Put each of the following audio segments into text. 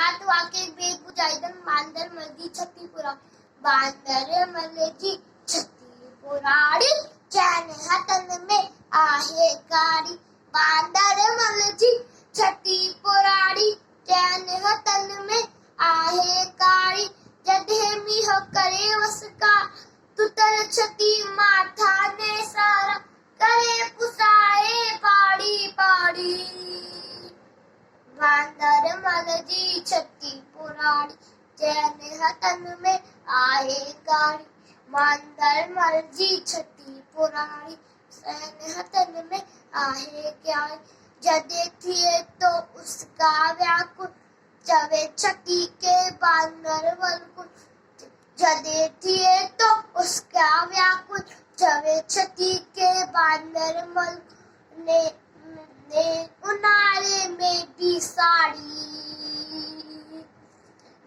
रात वाके बेगुजाइदन बांदर मलजी छत्तीपुरा बांदर मलजी छत्तीपुराड़ी चैन हतन में आहे कारी बांदर मलजी छत्तीपुराड़ी चैन हतन में आहे कारी जदे मिह करे वसका तुतर छती माथा ने सारा करे पुसाए पाड़ी पाड़ी बांदर मलजी छत्तीपुराड़ी चैन हतन में आहे कारी बांदर मलजी छत्तीपुराड़ी चैन हतन में आहे कारी जदे थिए तो उसका व्याकुल चवे छती के बांदर वलकुल जदे थिए तो उसका व्याकुल चवे छती के बांदर मल ने उनारे में भी साड़ी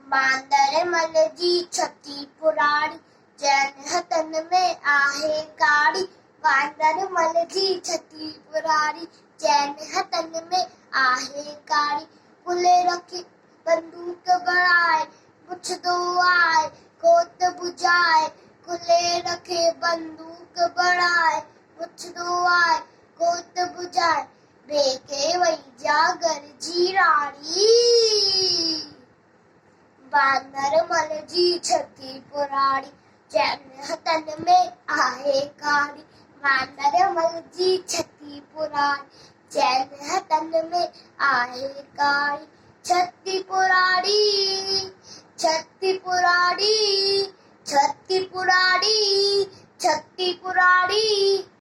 बांदर मलजी छत्तीपुराड़ी चैन हतन में आहे कारी बांदर मलजी छत्तीपुराड़ी चैन हतन में आहे कारी कुले रखे बंदूक बढ़ाए कुछ दो आए कोत बुझाए कुले रखे बंदूक बढ़ाए कुछ दो आए कोत बुझाए बेके वही जागर जी रानी बांदर मलजी छत्तीपुराड़ी चैन हतन में आहे कारी बांदर मलजी छत्तीपुराड़ी चैन हतन में आहे कारी छत्तीपुराड़ी छत्तीपुराड़ी छत्तीपुराड़ी छत्तीपुराड़ी